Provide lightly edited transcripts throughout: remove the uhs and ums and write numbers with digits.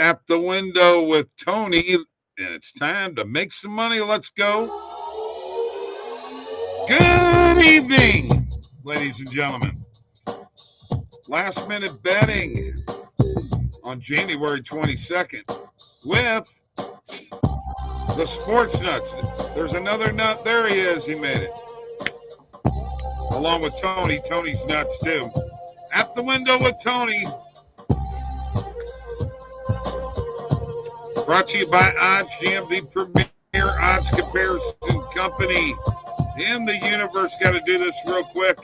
at the window with Tony, and it's time to make some money. Let's go. Good evening, ladies and gentlemen. Last minute betting on January 22nd with the Sports Nuts. There's another nut. There he is. He made it. Along with Tony. Tony's nuts too. At the window with Tony. Brought to you by OddsJam, the premier odds comparison company in the universe. Got to do this real quick.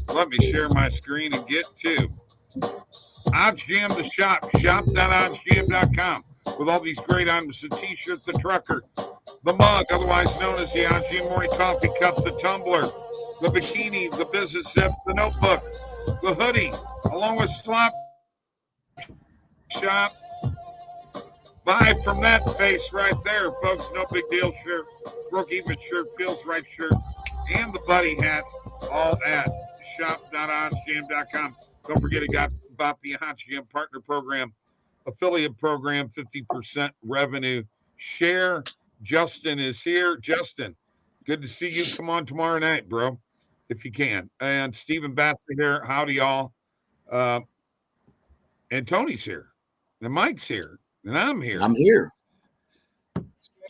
Let me share my screen and get to OddsJam, the shop. Shop.oddsjam.com with all these great items. The t-shirt, the trucker, the mug, otherwise known as the OddsJam Morning Coffee Cup, the tumbler, the bikini, the business zip, the notebook, the hoodie, along with Slop Shop. Buy from that face right there, folks. No big deal shirt, broke even shirt, feels right shirt, and the buddy hat, all at shop.oddsjam.com. Don't forget about the OddsJam Partner Program, Affiliate Program, 50% revenue share. Justin is here. Justin, good to see you. Come on tomorrow night, bro, if you can. And Stephen Batts here. Howdy, y'all. And Tony's here. And Mike's here. And I'm here. I'm here,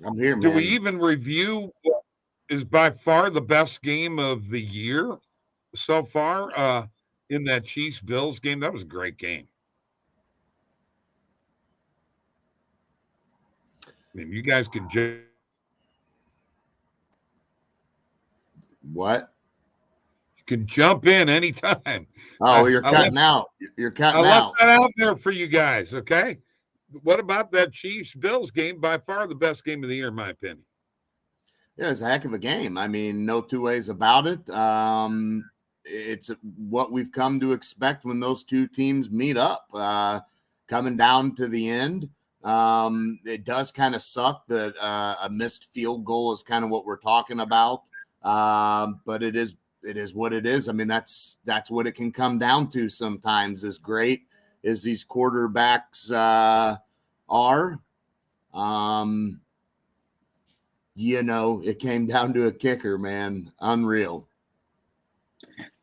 man. Do we even review what is by far the best game of the year so far in that Chiefs-Bills game? That was a great game. I mean, you guys can What? You can jump in anytime. Oh, you're cutting out. You're cutting out. I left that out there for you guys, okay? What about that Chiefs-Bills game? By far the best game of the year, in my opinion. Yeah, it's a heck of a game. I mean, no two ways about it. It's what we've come to expect when those two teams meet up. Coming down to the end, it does kind of suck that a missed field goal is kind of what we're talking about. But it is what it is. I mean, that's what it can come down to sometimes. As great as these quarterbacks are, it came down to a kicker, man. Unreal.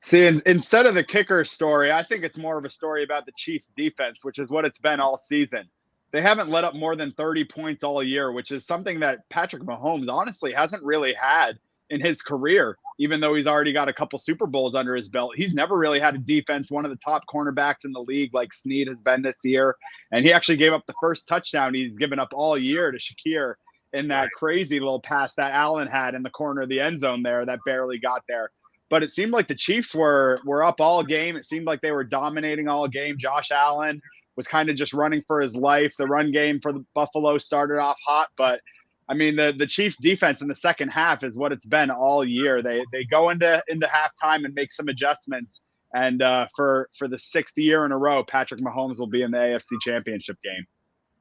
See, instead of the kicker story, I think it's more of a story about the Chiefs defense, which is what it's been all season. They haven't let up more than 30 points all year, which is something that Patrick Mahomes honestly hasn't really had in his career, even though he's already got a couple Super Bowls under his belt. He's never really had a defense, one of the top cornerbacks in the league like Snead has been this year. And he actually gave up the first touchdown he's given up all year to Shakir in that crazy little pass that Allen had in the corner of the end zone there that barely got there. But it seemed like the Chiefs were up all game. It seemed like they were dominating all game. Josh Allen was kind of just running for his life. The run game for the Buffalo started off hot, but I mean, the Chiefs defense in the second half is what it's been all year. They go into halftime and make some adjustments. And for the sixth year in a row, Patrick Mahomes will be in the AFC Championship game.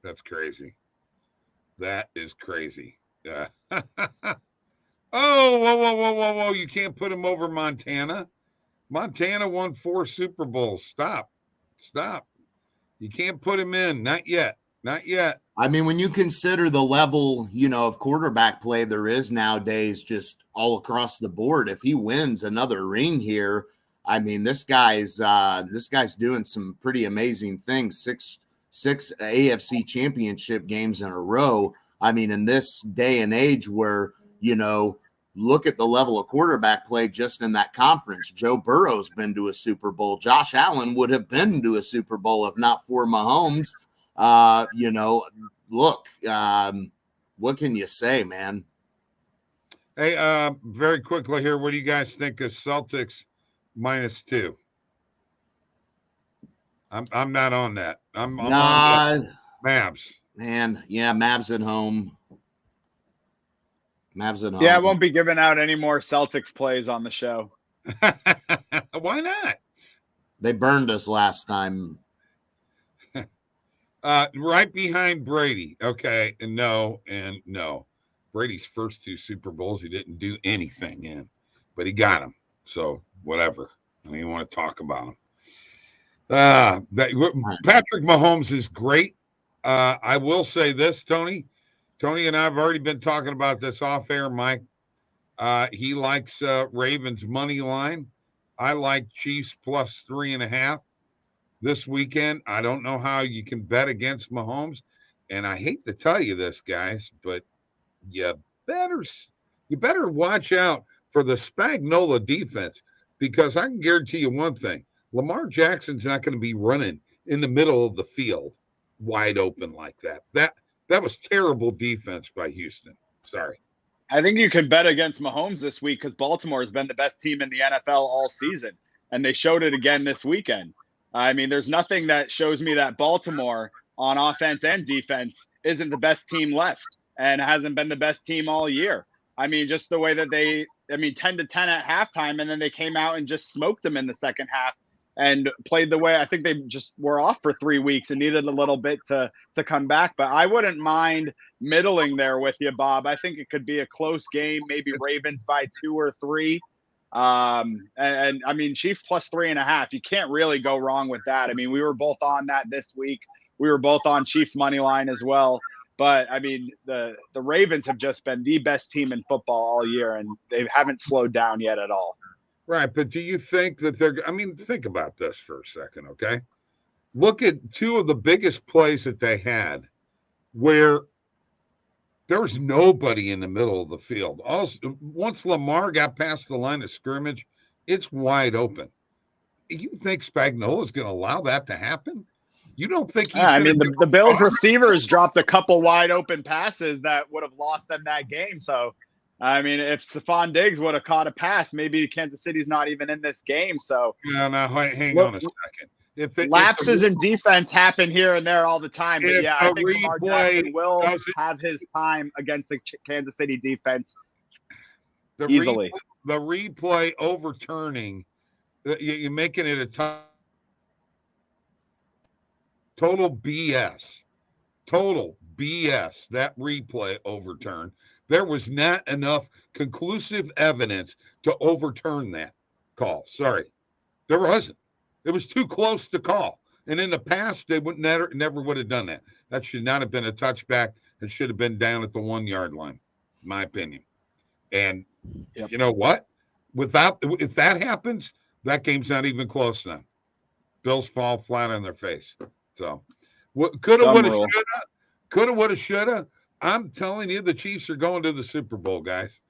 That's crazy. That is crazy. Yeah. Oh, whoa. You can't put him over Montana. Montana won 4 Super Bowls. Stop. You can't put him in. Not yet. I mean, when you consider the level, of quarterback play there is nowadays just all across the board, if he wins another ring here, I mean, this guy's doing some pretty amazing things. Six AFC championship games in a row. I mean, in this day and age where, look at the level of quarterback play just in that conference. Joe Burrow's been to a Super Bowl. Josh Allen would have been to a Super Bowl if not for Mahomes. Look, what can you say, man? Hey, very quickly here, what do you guys think of Celtics -2? I'm not on that. I'm on Mavs. Man, yeah, Mavs at home. Yeah, I won't be giving out any more Celtics plays on the show. Why not? They burned us last time. Right behind Brady. Okay, and no. Brady's first 2 Super Bowls, he didn't do anything in, but he got them. So whatever. I don't even want to talk about him. Patrick Mahomes is great. I will say this, Tony. Tony and I have already been talking about this off air, Mike. He likes Ravens money line. I like Chiefs plus 3.5 this weekend. I don't know how you can bet against Mahomes, and I hate to tell you this, guys, but you better you better watch out for the Spagnuolo defense, because I can guarantee you one thing: Lamar Jackson's not going to be running in the middle of the field wide open like that. That was terrible defense by Houston. Sorry. I think you could bet against Mahomes this week because Baltimore has been the best team in the NFL all season, and they showed it again this weekend. I mean, there's nothing that shows me that Baltimore on offense and defense isn't the best team left and hasn't been the best team all year. I mean, just the way that 10-10 at halftime, and then they came out and just smoked them in the second half and played the way I think they just were off for 3 weeks and needed a little bit to come back. But I wouldn't mind middling there with you, Bob. I think it could be a close game, maybe Ravens by 2 or 3. And I mean, Chiefs plus 3.5. You can't really go wrong with that. I mean, we were both on that this week. We were both on Chiefs money line as well. But I mean, the Ravens have just been the best team in football all year, and they haven't slowed down yet at all. Right. But do you think that think about this for a second, okay? Look at two of the biggest plays that they had where there was nobody in the middle of the field. Also, once Lamar got past the line of scrimmage, it's wide open. You think Spagnuolo is going to allow that to happen? You don't think he's the Bills receivers dropped a couple wide open passes that would have lost them that game. So, I mean, if Stephon Diggs would have caught a pass, maybe Kansas City's not even in this game. So, hang on a second. Lapses in defense happen here and there all the time. But yeah, I think Lamar Jackson will have his time against the Kansas City defense easily. The replay overturning, you're making it a total BS. Total BS, that replay overturn. There was not enough conclusive evidence to overturn that call. Sorry. There wasn't. It was too close to call. And in the past, they would never would have done that. That should not have been a touchback. It should have been down at the 1 yard line, in my opinion. And You know what? If that happens, that game's not even close now. Bills fall flat on their face. So, coulda, woulda, shoulda. I'm telling you, the Chiefs are going to the Super Bowl, guys.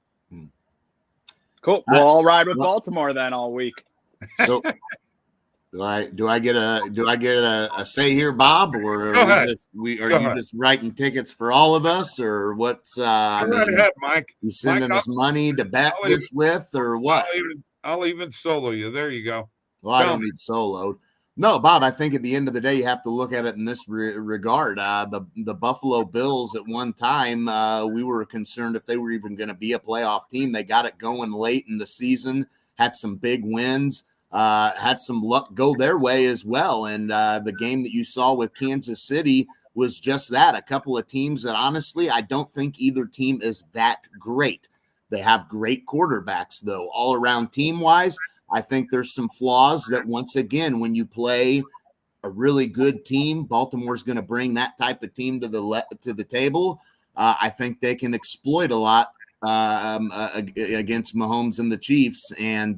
Cool. We'll all ride with Baltimore then all week. So, do I get a say here, Bob, or are you just writing tickets for all of us, or what's? Go right ahead, Mike. You sending us money to bet this with, or what? I'll even solo you. There you go. Well, I don't need soloed. No, Bob, I think at the end of the day, you have to look at it in this regard. The Buffalo Bills at one time, we were concerned if they were even going to be a playoff team. They got it going late in the season, had some big wins, had some luck go their way as well. And the game that you saw with Kansas City was just that. A couple of teams that, honestly, I don't think either team is that great. They have great quarterbacks, though, all around team-wise. I think there's some flaws that, once again, when you play a really good team, Baltimore's going to bring that type of team to the table. I think they can exploit a lot against Mahomes and the Chiefs, and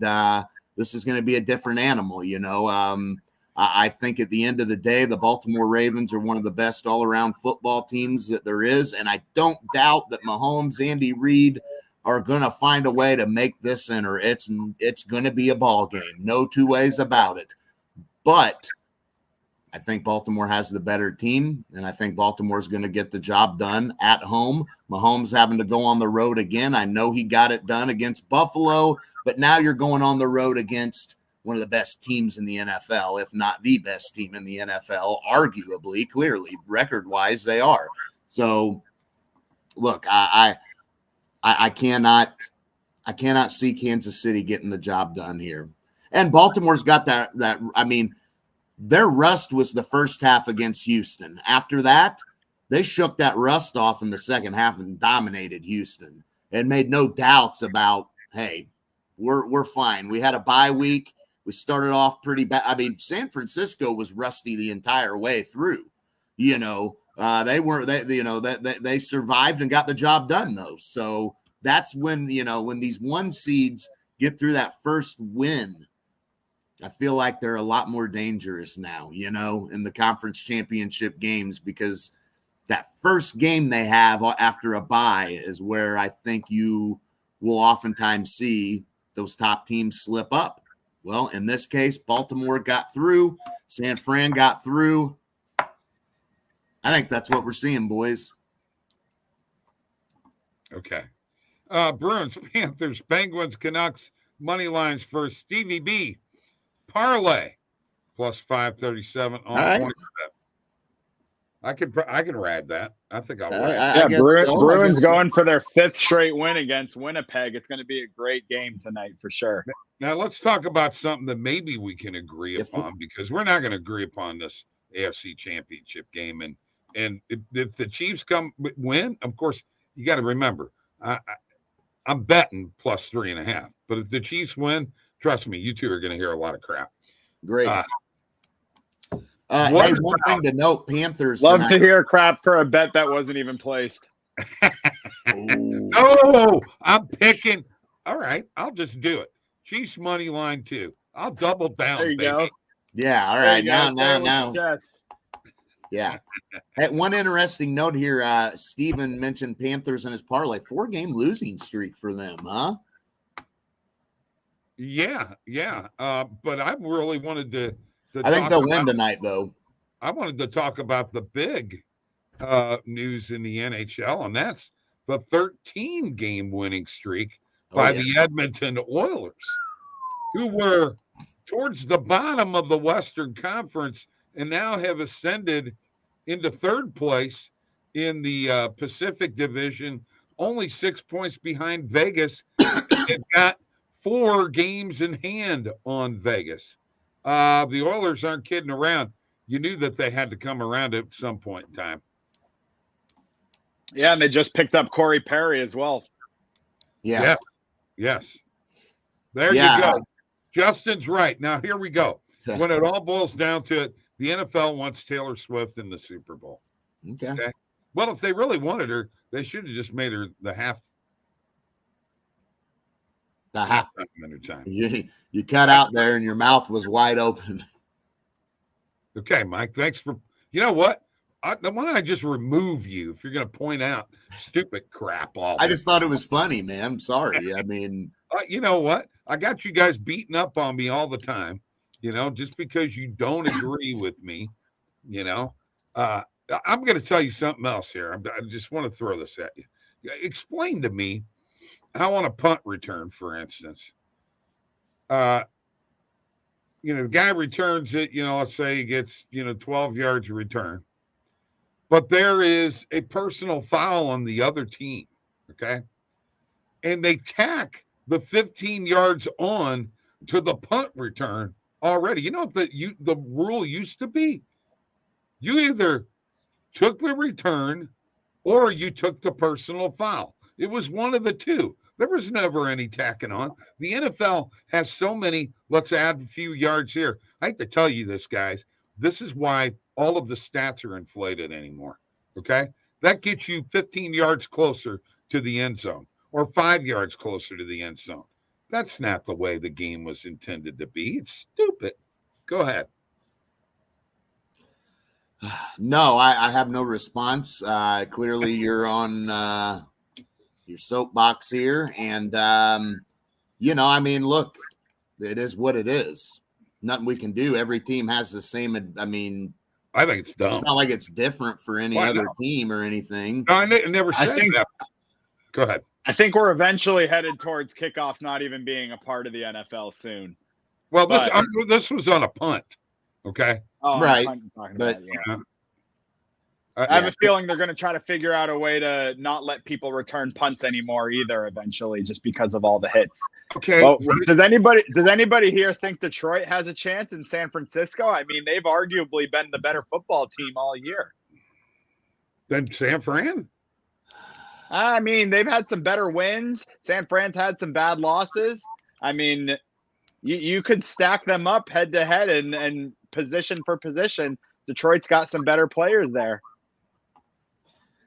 this is going to be a different animal. I think at the end of the day, the Baltimore Ravens are one of the best all-around football teams that there is, and I don't doubt that Mahomes, Andy Reid, are going to find a way to make this enter. It's going to be a ball game. No two ways about it. But I think Baltimore has the better team, and I think Baltimore is going to get the job done at home. Mahomes having to go on the road again. I know he got it done against Buffalo, but now you're going on the road against one of the best teams in the NFL, if not the best team in the NFL, arguably, clearly, record-wise, they are. So, look, I cannot see Kansas City getting the job done here. And Baltimore's got that I mean, their rust was the first half against Houston. After that, they shook that rust off in the second half and dominated Houston and made no doubts about, hey, we're fine. We had a bye week. We started off pretty bad. I mean, San Francisco was rusty the entire way through. They survived and got the job done though. So that's when these one seeds get through that first win, I feel like they're a lot more dangerous now, in the conference championship games, because that first game they have after a bye is where I think you will oftentimes see those top teams slip up. Well, in this case, Baltimore got through, San Fran got through. I think that's what we're seeing, boys. Okay. Bruins, Panthers, Penguins, Canucks, money lines for Stevie B. Parlay plus 537 on All right. point. I can ride that. I think I'll ride. Yeah, Bruins going for their 5th straight win against Winnipeg. It's going to be a great game tonight for sure. Now let's talk about something that maybe we can agree upon, because we're not going to agree upon this AFC Championship game. And if the Chiefs win, of course, you got to remember, I'm betting plus 3.5. But if the Chiefs win, trust me, you two are going to hear a lot of crap. Great. Hey, one thing to note, Panthers. Love to hear crap for a bet that wasn't even placed. No, I'm picking. All right, I'll just do it. Chiefs money line too. I'll double down. There you go. Yeah, all right. Now. Yeah. Hey, one interesting note here. Steven mentioned Panthers in his parlay. 4-game losing streak for them, huh? Yeah. But I really wanted to I think they'll win tonight, though. I wanted to talk about the big news in the NHL, and that's the 13-game winning streak by the Edmonton Oilers, who were towards the bottom of the Western Conference and now have ascended into 3rd place in the Pacific Division, only 6 points behind Vegas. They've got 4 games in hand on Vegas. The Oilers aren't kidding around. You knew that they had to come around at some point in time. Yeah, and they just picked up Corey Perry as well. Yeah. Yes. There you go. Justin's right. Now, here we go. When it all boils down to it, the NFL wants Taylor Swift in the Super Bowl. Okay. Well, if they really wanted her, they should have just made her the halftime time. You cut out there and your mouth was wide open. Okay, Mike. Thanks for. You know what? Why don't I just remove you if you're going to point out stupid crap? I just thought it was funny, man. I'm sorry. I mean, you know what? I got you guys beating up on me all the time. Just because you don't agree with me. I'm going to tell you something else here. I just want to throw this at you. Explain to me how on a punt return, for instance, the guy returns it, let's say he gets, 12 yards of return, but there is a personal foul on the other team. Okay. And they tack the 15 yards on to the punt return already. You know what the rule used to be? You either took the return or you took the personal foul. It was one of the two. There was never any tacking on. The NFL has so many, let's add a few yards here. I hate to tell you this, guys. This is why all of the stats are inflated anymore, okay? That gets you 15 yards closer to the end zone or 5 yards closer to the end zone. That's not the way the game was intended to be. It's stupid. Go ahead. No, I have no response. Clearly, you're on your soapbox here. And, look, it is what it is. Nothing we can do. Every team has the same. I think it's dumb. It's not like it's different for any other team or anything. No, I never said that. Go ahead. I think we're eventually headed towards kickoffs not even being a part of the NFL soon. Well, this was on a punt, okay? Oh, right. But I have a feeling they're going to try to figure out a way to not let people return punts anymore either eventually, just because of all the hits. Okay. Well, does anybody here think Detroit has a chance in San Francisco? I mean, they've arguably been the better football team all year. Then San Fran? I mean, they've had some better wins. San Fran's had some bad losses. I mean, you could stack them up head to head and position for position. Detroit's got some better players there.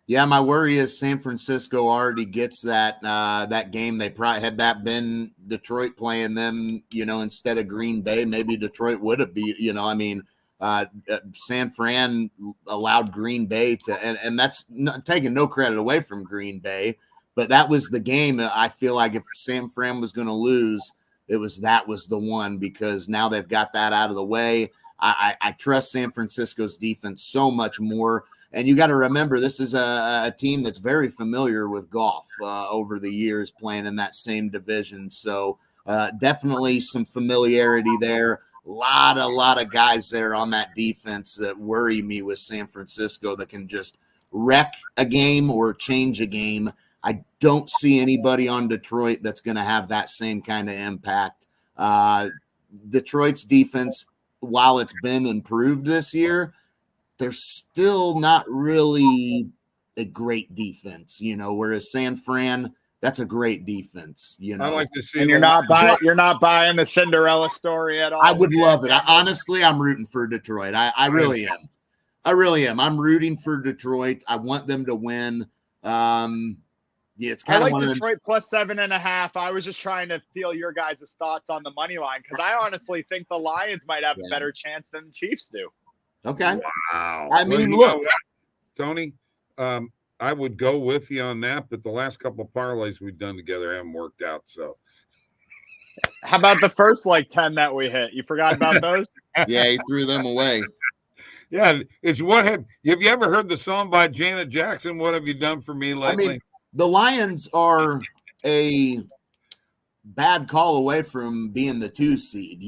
Yeah, my worry is San Francisco already gets that game. They probably had that been Detroit playing them, instead of Green Bay, maybe Detroit would have beat. San Fran allowed Green Bay to, and that's not, taking no credit away from Green Bay, but that was the game. I feel like if San Fran was going to lose, that was the one, because now they've got that out of the way. I trust San Francisco's defense so much more. And you got to remember, this is a team that's very familiar with Goff over the years, playing in that same division. So definitely some familiarity there. A lot of guys there on that defense that worry me with San Francisco that can just wreck a game or change a game. I don't see anybody on Detroit that's going to have that same kind of impact. Detroit's defense, while it's been improved this year, they're still not really a great defense, whereas San Fran, that's a great defense, I like to see. And you're not buying the Cinderella story at all. I would love it. Honestly, I'm rooting for Detroit. I really am. I'm rooting for Detroit. I want them to win. It's kind of one of Detroit plus 7.5. I was just trying to feel your guys' thoughts on the money line, because I honestly think the Lions might have a better chance than the Chiefs do. Okay. Wow. I mean, look, Tony, I would go with you on that, but the last couple of parlays we've done together haven't worked out. So, how about the first 10 that we hit? You forgot about those? Yeah, he threw them away. Yeah, it's have you ever heard the song by Janet Jackson? What have you done for me lately? I mean, the Lions are a bad call away from being the 2 seed,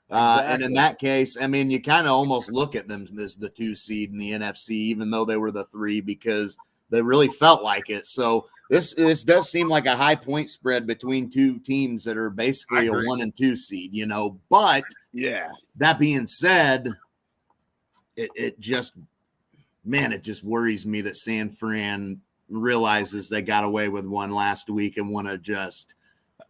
Exactly. And in that case, I mean, you kind of almost look at them as the 2 seed in the NFC, even though they were the 3, because they really felt like it. So this does seem like a high point spread between 2 teams that are basically a 1 and 2 seed, But yeah, that being said, it just worries me that San Fran realizes they got away with one last week and want to just.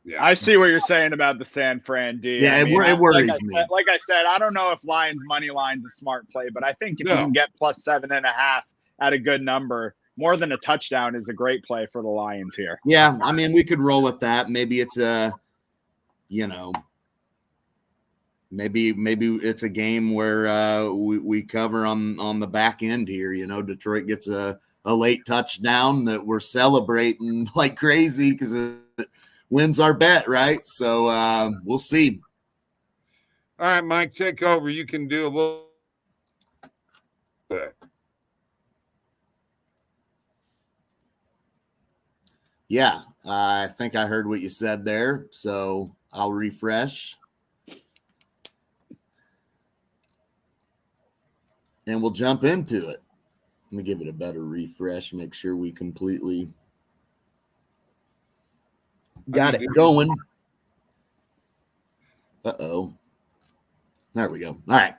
Yeah. I see what you're saying about the San Fran D. Yeah, it worries me. Like I said, I don't know if Lions money line's a smart play, but I think if you can get plus 7.5 at a good number, more than a touchdown is a great play for the Lions here. Yeah, I mean, we could roll with that. Maybe it's maybe it's a game where we cover on the back end here. Detroit gets a late touchdown that we're celebrating like crazy because it wins our bet, right? So we'll see. All right, Mike, take over. You can do a little bit. Yeah, I think I heard what you said there, so I'll refresh. And we'll jump into it. Let me give it a better refresh, make sure we completely got it going. Uh-oh. There we go. All right.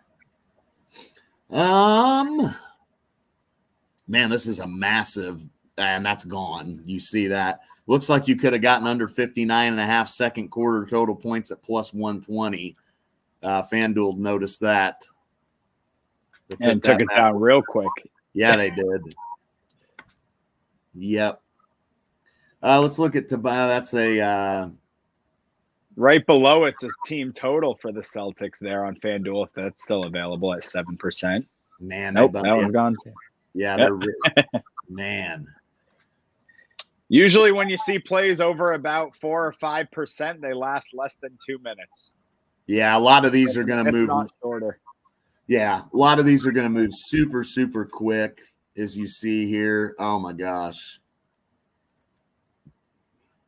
Man, this is a massive, and that's gone. You see that. Looks like you could have gotten under 59.5 second quarter total points at plus 120. FanDuel noticed that. And took it down real quick. Yeah, they did. Yep. Let's look at that's a right below it's a team total for the Celtics there on FanDuel, if that's still available at 7%. Man, nope, that one's gone. Yeah, they're man. Usually when you see plays over about 4 or 5%, they last less than 2 minutes. Yeah, a lot of these are going to move shorter. Yeah, a lot of these are going to move super, super quick, as you see here. Oh, my gosh.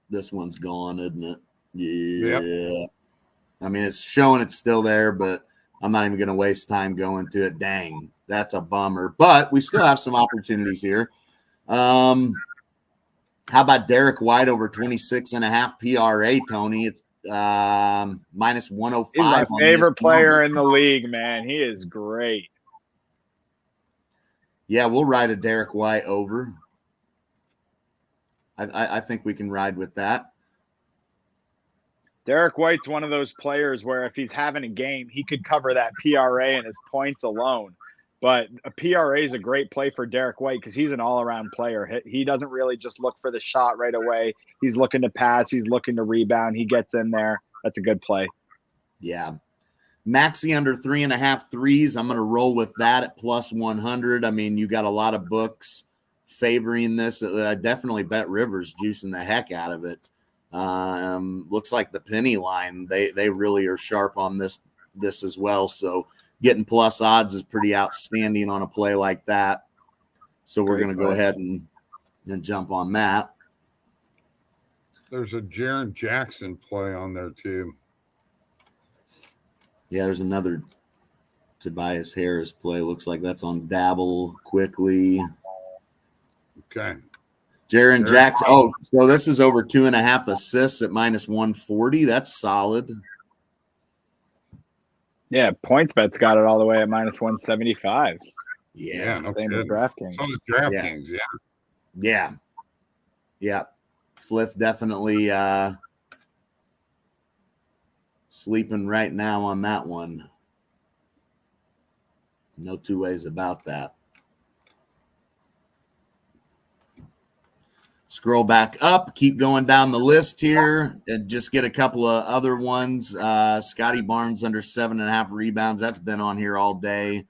This one's gone, isn't it? Yeah. Yep. I mean, it's showing it's still there, but I'm not even going to waste time going to it. Dang, that's a bummer. But we still have some opportunities here. How about Derek White over 26.5 PRA, Tony? It's minus 105. He's my favorite player in the league, man. He is great. Yeah, we'll ride a Derek White over. I think we can ride with that. Derek White's one of those players where if he's having a game, he could cover that PRA and his points alone. But a PRA is a great play for Derek White because he's an all-around player. He doesn't really just look for the shot right away. He's looking to pass. He's looking to rebound. He gets in there. That's a good play. Yeah. Maxey under 3.5 threes. I'm going to roll with that at plus 100. I mean, you got a lot of books favoring this. I definitely bet Rivers juicing the heck out of it. Looks like the penny line. They really are sharp on this as well. So getting plus odds is pretty outstanding on a play like that. So we're going to go ahead and jump on that. There's a Jaren Jackson play on there too. Yeah, there's another Tobias Harris play. Looks like that's on Dabble quickly. Okay. Jaren Jackson. Oh, so this is over 2.5 assists at minus 140. That's solid. Yeah, PointsBet's got it all the way at minus 175. Yeah, no same as kidding. DraftKings. So does DraftKings, Yeah. Fliff definitely sleeping right now on that one. No two ways about that. Scroll back up, keep going down the list here, and just get a couple of other ones. Scotty Barnes under 7.5 rebounds. That's been on here all day.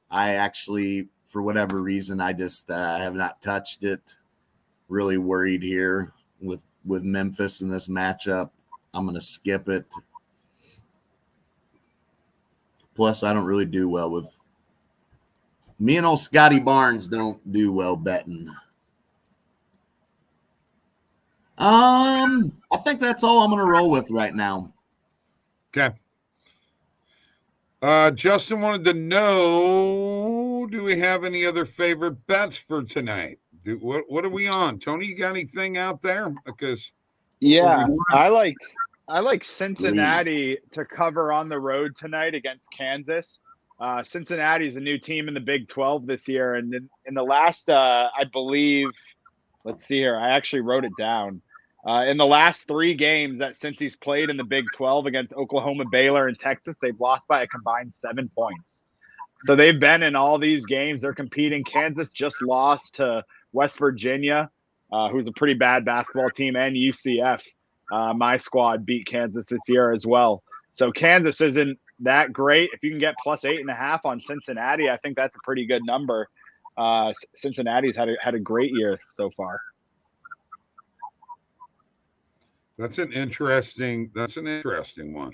I actually, for whatever reason, I just have not touched it. Really worried here with Memphis in this matchup. I'm going to skip it. Plus, I don't really do well with – me and old Scotty Barnes don't do well betting. I think that's all I'm going to roll with right now. Okay. Justin wanted to know, do we have any other favorite bets for tonight? What are we on? Tony, you got anything out there? Because I like Cincinnati to cover on the road tonight against Kansas. Cincinnati's a new team in the Big 12 this year, and in the last, I believe, let's see here, I actually wrote it down. In the last 3 games that Cincy's played in the Big 12 against Oklahoma, Baylor, and Texas, they've lost by a combined 7 points. So they've been in all these games. They're competing. Kansas just lost to West Virginia, who's a pretty bad basketball team, and UCF. My squad beat Kansas this year as well. So Kansas isn't that great. If you can get plus 8.5 on Cincinnati, I think that's a pretty good number. Cincinnati's had a great year so far. That's an interesting one.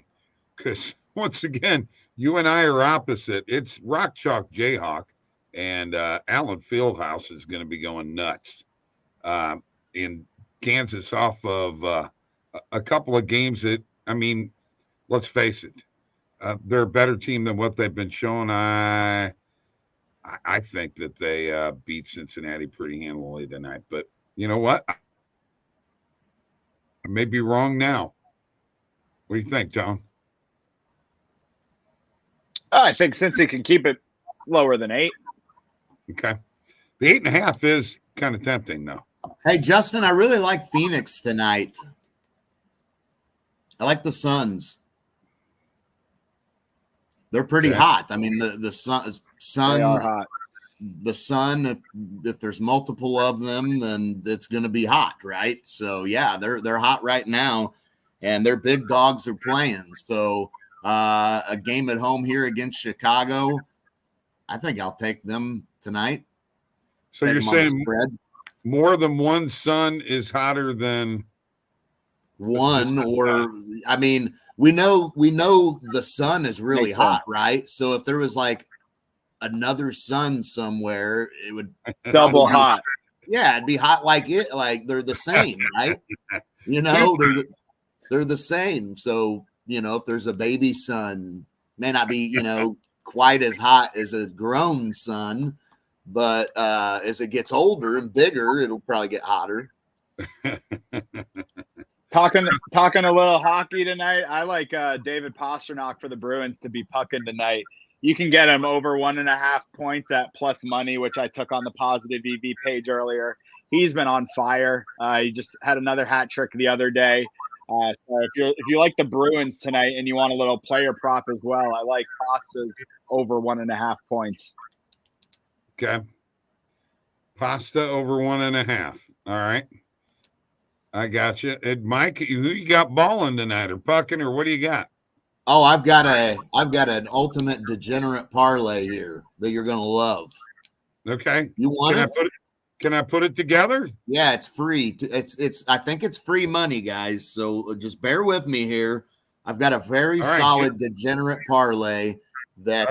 Because once again, you and I are opposite. It's Rock Chalk Jayhawk, and Allen Fieldhouse is going to be going nuts in Kansas off of a couple of games that, I mean, let's face it, they're a better team than what they've been showing. I think that they beat Cincinnati pretty handily tonight. But you know what? I may be wrong now. What do you think, Tom? I think Cincy can keep it lower than 8. Okay. The 8.5 is kind of tempting, though. Hey, Justin, I really like Phoenix tonight. I like the Suns. They're pretty hot. I mean, the Sun They are hot. The Sun, if there's multiple of them, then it's going to be hot, right? So yeah, they're hot right now, and their big dogs are playing. So a game at home here against Chicago, I think I'll take them tonight. So you're saying more than one Sun is hotter than one, or I mean, we know the Sun is really hot, right? So if there was like another Sun somewhere, it would double hot. Yeah, it'd be hot like it. Like they're the same, right? You know, they're the same. So if there's a baby Sun, may not be quite as hot as a grown Sun, but as it gets older and bigger, it'll probably get hotter. Talking a little hockey tonight. I like David Pastrnak for the Bruins to be pucking tonight. You can get him over 1.5 points at plus money, which I took on the positive EV page earlier. He's been on fire. He just had another hat trick the other day. So if you like the Bruins tonight and you want a little player prop as well, I like Pasta's over 1.5 points. Okay. Pasta over 1.5. All right. I got you. And Mike, who you got balling tonight, or pucking, or what do you got? Oh, I've got an ultimate degenerate parlay here that you're gonna love. Okay. You want it? Can I put it together? Yeah, it's free. It's I think it's free money, guys. So just bear with me here. I've got a very solid degenerate parlay that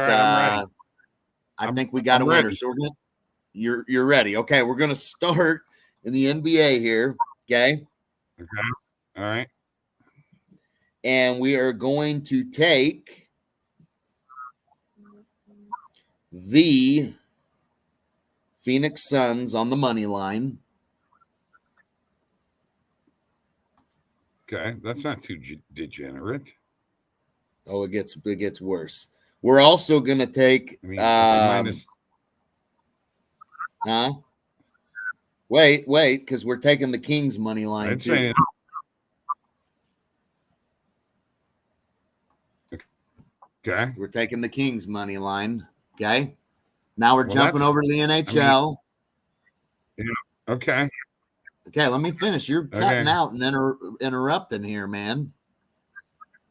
I think we got a winner. So you're ready. Okay, we're gonna start in the NBA here. Okay. Okay. All right. And we are going to take the Phoenix Suns on the money line. Okay, that's not too degenerate. Oh, it gets worse. We're also going to take minus. Huh? Wait, because we're taking the Kings money line too. Saying. Okay. We're taking the Kings money line. Okay. Now we're jumping over to the NHL. Okay. Okay, let me finish. You're cutting out and interrupting here, man.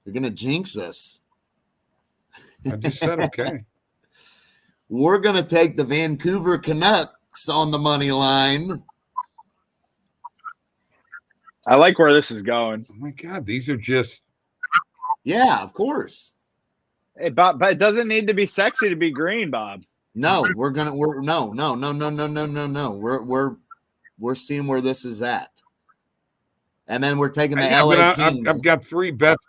You're going to jinx us. I just said okay. We're going to take the Vancouver Canucks on the money line. I like where this is going. Oh, my God. These are just. Yeah, of course. Hey, Bob, but it doesn't need to be sexy to be green, Bob. No, we're no. We're seeing where this is at. And then we're taking the LA Kings. I've got 3 bets.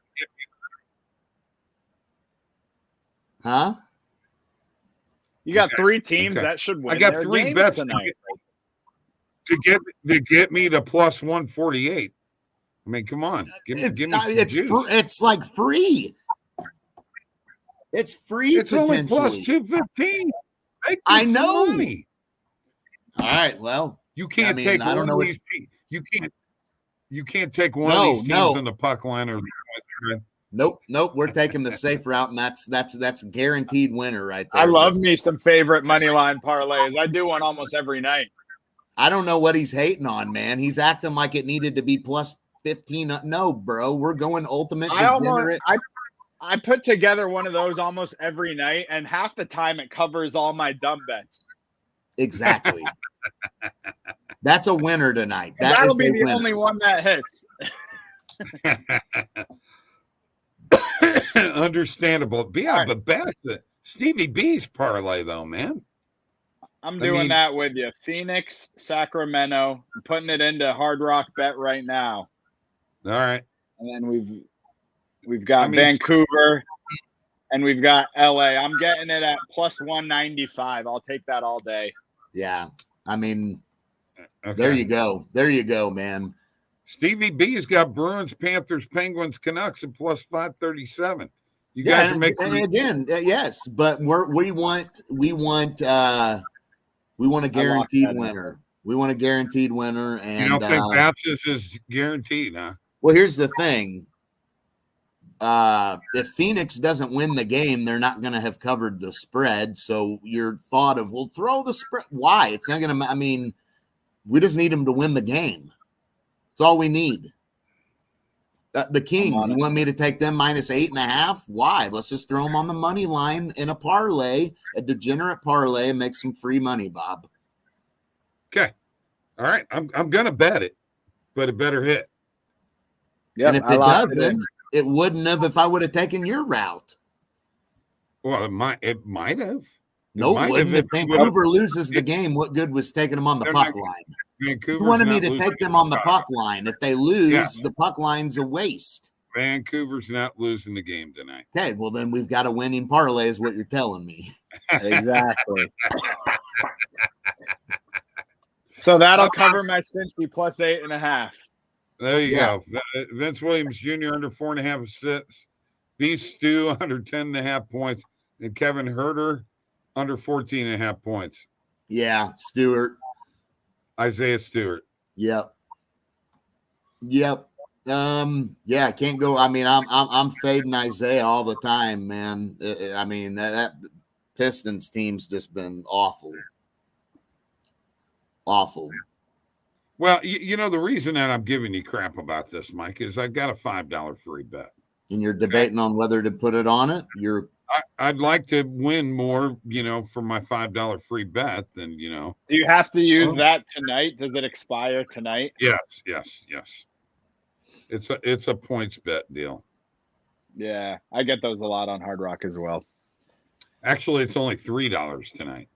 Huh? You got 3 teams that should win. I got 3 bets tonight to get me to plus 148. I mean, come on. Give me some juice. It's like free. It's free. It's only plus 215. I know. Money. All right. Well, you can't take one of these teams. You can't take one of these teams on the puck line or the Nope. We're taking the safe route, and that's guaranteed winner right there. I love me some favorite money line parlays. I do one almost every night. I don't know what he's hating on, man. He's acting like it needed to be plus 15. No, bro. We're going ultimate degenerate. I put together one of those almost every night, and half the time it covers all my dumb bets. Exactly. That's a winner tonight. That'll be the only one that hits. Understandable. Yeah, but that's Stevie B's parlay, though, man. I'm doing that with you. Phoenix, Sacramento. I'm putting it into Hard Rock Bet right now. All right. And then we've got Vancouver and we've got LA. I'm getting it at plus 195. I'll take that all day. Yeah. I mean, there you go, man. Stevie B's got Bruins, Panthers, Penguins, Canucks at plus 537. You guys are making again, yes, but we want a guaranteed winner. We want a guaranteed winner, and you don't think Bats is guaranteed, huh? Well, here's the thing. If Phoenix doesn't win the game, they're not going to have covered the spread. So your thought of, well, throw the spread. Why? It's not going to, I mean, we just need them to win the game. That's all we need. The Kings, you want me to take them minus 8.5? Why? Let's just throw them on the money line in a parlay, a degenerate parlay, and make some free money, Bob. Okay. All right. I'm going to bet it, but it better hit. Yep, and if it doesn't, it wouldn't have if I would have taken your route. Well, it might have. No, it wouldn't. If Vancouver loses the game, what good was taking them on the puck line? You wanted me to take them on the puck line. If they lose, the puck line's a waste. Vancouver's not losing the game tonight. Okay, well, then we've got a winning parlay is what you're telling me. Exactly. So that'll cover my Cincy plus 8.5. There you go. Vince Williams Jr. under 4.5 assists. Beef Stew under 10.5 points. And Kevin Herter under 14.5 points. Yeah, Stewart. Isaiah Stewart. Yep. Yeah, I can't go. I mean, I'm fading Isaiah all the time, man. I mean, that Pistons team's just been awful. Awful. Well, you know, the reason that I'm giving you crap about this, Mike, is I've got a $5 free bet. And you're debating on whether to put it on it? I'd like to win more, you know, for my $5 free bet than, you know. Do you have to use that tonight? Does it expire tonight? Yes. It's a points bet deal. Yeah, I get those a lot on Hard Rock as well. Actually, it's only $3 tonight.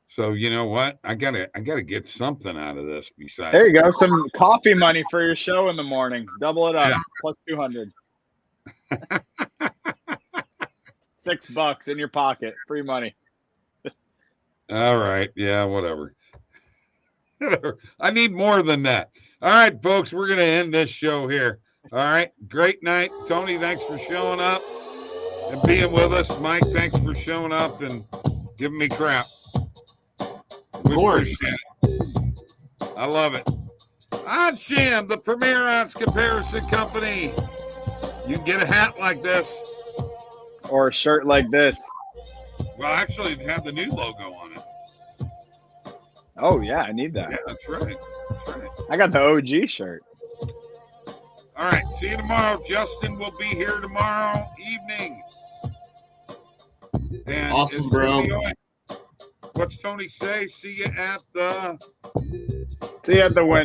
So you know what? I gotta get something out of this besides. There you go. Some coffee money for your show in the morning. Double it up. Yeah. Plus 200. $6 in your pocket. Free money. All right. Yeah, whatever. I need more than that. All right, folks, we're going to end this show here. All right. Great night. Tony, thanks for showing up and being with us. Mike, thanks for showing up and giving me crap. Of course. I love it. OddsJam, the premier odds comparison company. You can get a hat like this. Or a shirt like this. Well, actually, it had the new logo on it. Oh, yeah, I need that. Yeah, that's right. I got the OG shirt. All right, see you tomorrow. Justin will be here tomorrow evening. And awesome, bro. What's Tony say? See you at the win.